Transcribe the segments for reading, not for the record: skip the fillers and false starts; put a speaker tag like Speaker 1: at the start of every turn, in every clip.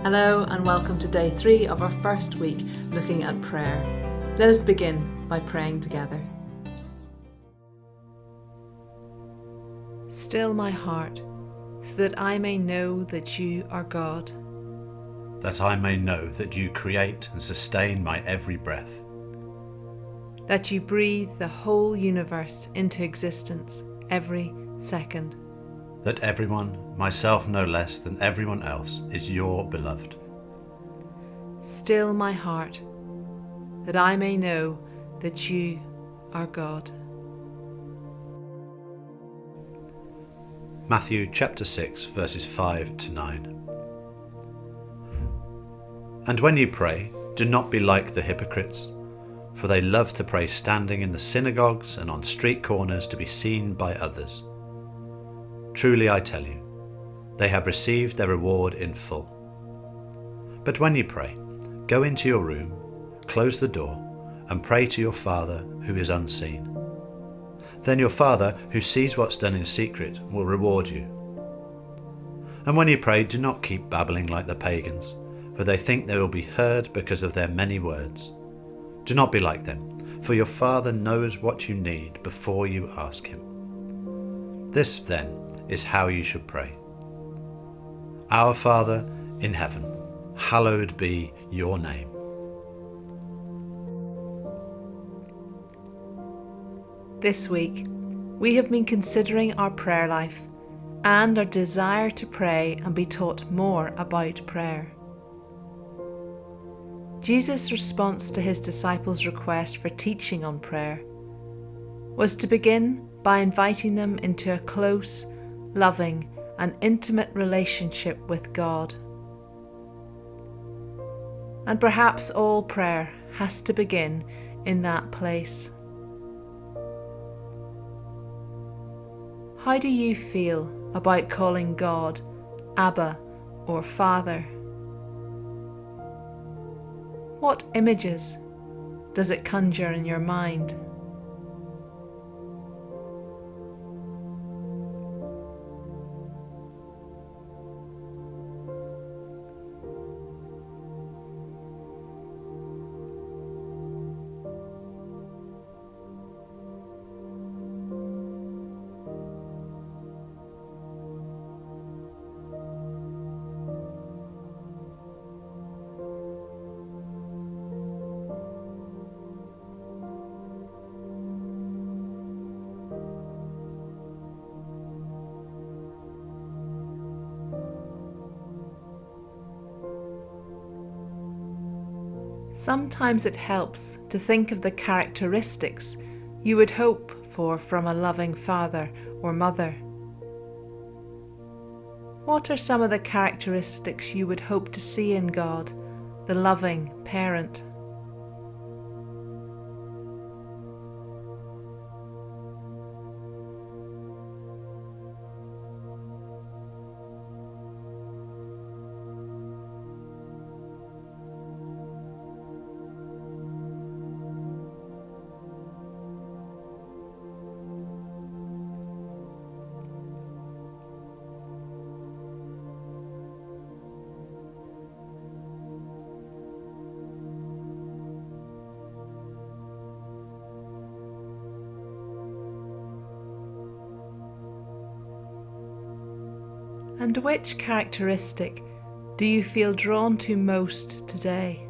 Speaker 1: Hello and welcome to day 3 of our first week looking at prayer. Let us begin by praying together. Still my heart, so that I may know that you are God.
Speaker 2: That I may know that you create and sustain my every breath.
Speaker 1: That you breathe the whole universe into existence every second.
Speaker 2: That everyone, myself no less than everyone else, is your beloved.
Speaker 1: Still my heart, that I may know that you are God.
Speaker 2: Matthew chapter 6 verses 5 to 9. And when you pray, do not be like the hypocrites, for they love to pray standing in the synagogues and on street corners to be seen by others. Truly I tell you, they have received their reward in full. But when you pray, go into your room, close the door, and pray to your Father who is unseen. Then your Father, who sees what's done in secret, will reward you. And when you pray, do not keep babbling like the pagans, for they think they will be heard because of their many words. Do not be like them, for your Father knows what you need before you ask him. This, then, is how you should pray. Our Father in heaven, hallowed be your name.
Speaker 1: This week, we have been considering our prayer life and our desire to pray and be taught more about prayer. Jesus' response to his disciples' request for teaching on prayer was to begin by inviting them into a close, loving, and intimate relationship with God. And perhaps all prayer has to begin in that place. How do you feel about calling God Abba or Father? What images does it conjure in your mind? Sometimes it helps to think of the characteristics you would hope for from a loving father or mother. What are some of the characteristics you would hope to see in God, the loving parent? And which characteristic do you feel drawn to most today?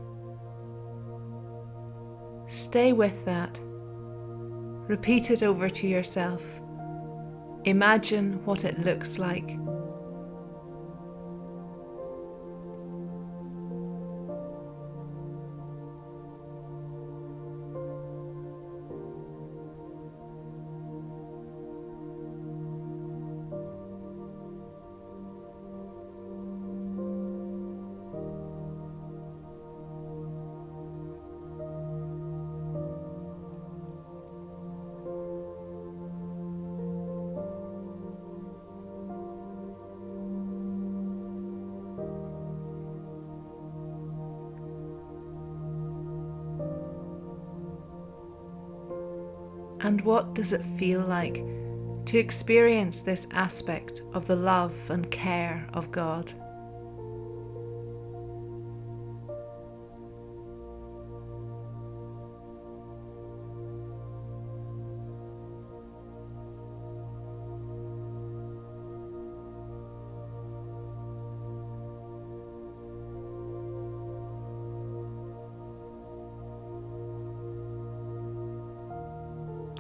Speaker 1: Stay with that. Repeat it over to yourself. Imagine what it looks like. And what does it feel like to experience this aspect of the love and care of God?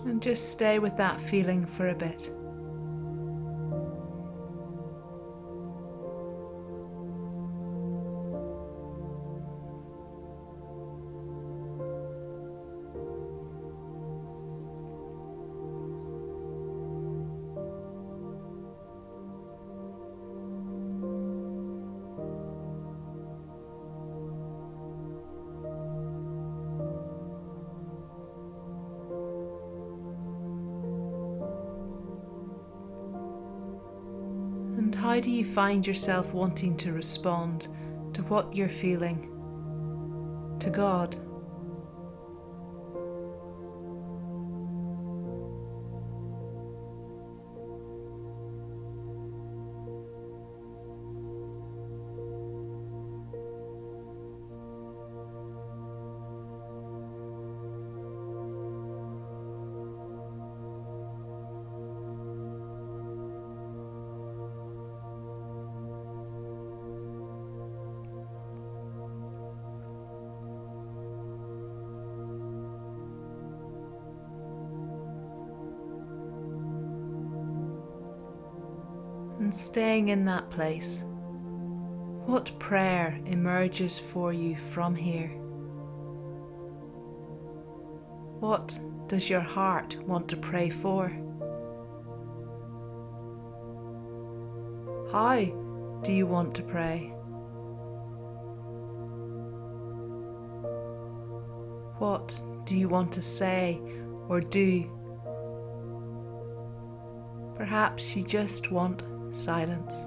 Speaker 1: And just stay with that feeling for a bit. And how do you find yourself wanting to respond to what you're feeling to God? And staying in that place, what prayer emerges for you from here? What does your heart want to pray for? How do you want to pray? What do you want to say or do? Perhaps you just want silence.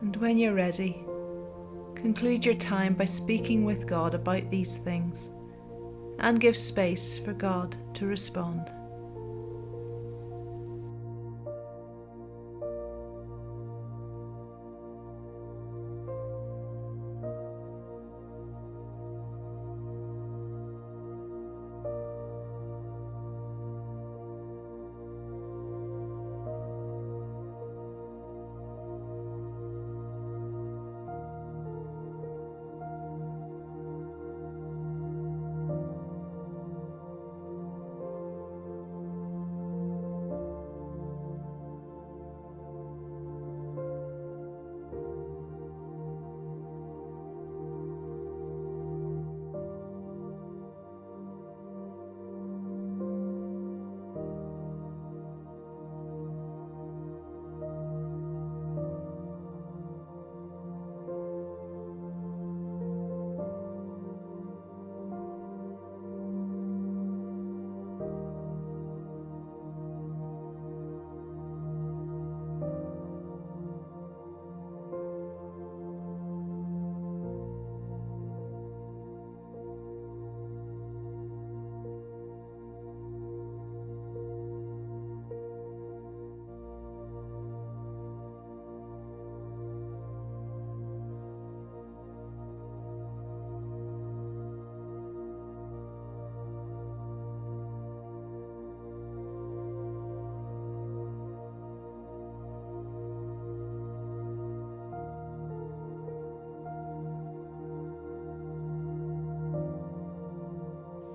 Speaker 1: And when you're ready, conclude your time by speaking with God about these things and give space for God to respond.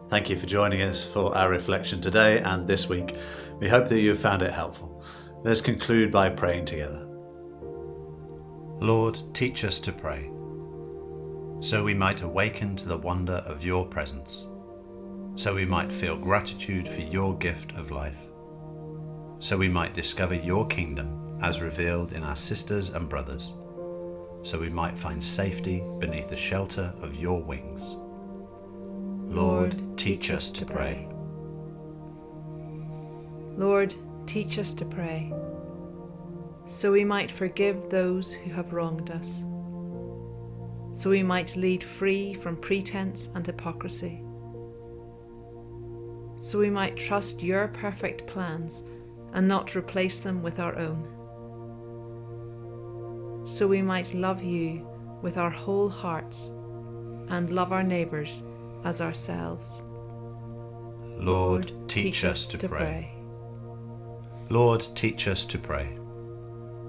Speaker 2: Thank you for joining us for our reflection today and this week. We hope that you have found it helpful. Let's conclude by praying together. Lord, teach us to pray, so we might awaken to the wonder of your presence, so we might feel gratitude for your gift of life, so we might discover your kingdom as revealed in our sisters and brothers, so we might find safety beneath the shelter of your wings. Lord, teach us to pray.
Speaker 1: Lord, teach us to pray. so we might forgive those who have wronged us, so we might lead free from pretense and hypocrisy, so we might trust your perfect plans and not replace them with our own, so we might love you with our whole hearts and love our neighbours as ourselves.
Speaker 2: Lord, teach us to pray. Lord, teach us to pray,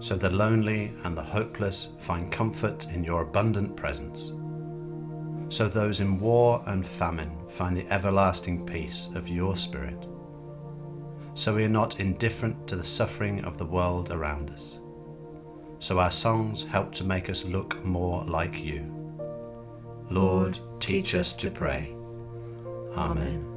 Speaker 2: so the lonely and the hopeless find comfort in your abundant presence, so those in war and famine find the everlasting peace of your Spirit, so we are not indifferent to the suffering of the world around us, so our songs help to make us look more like you. Lord, teach us to pray. Amen.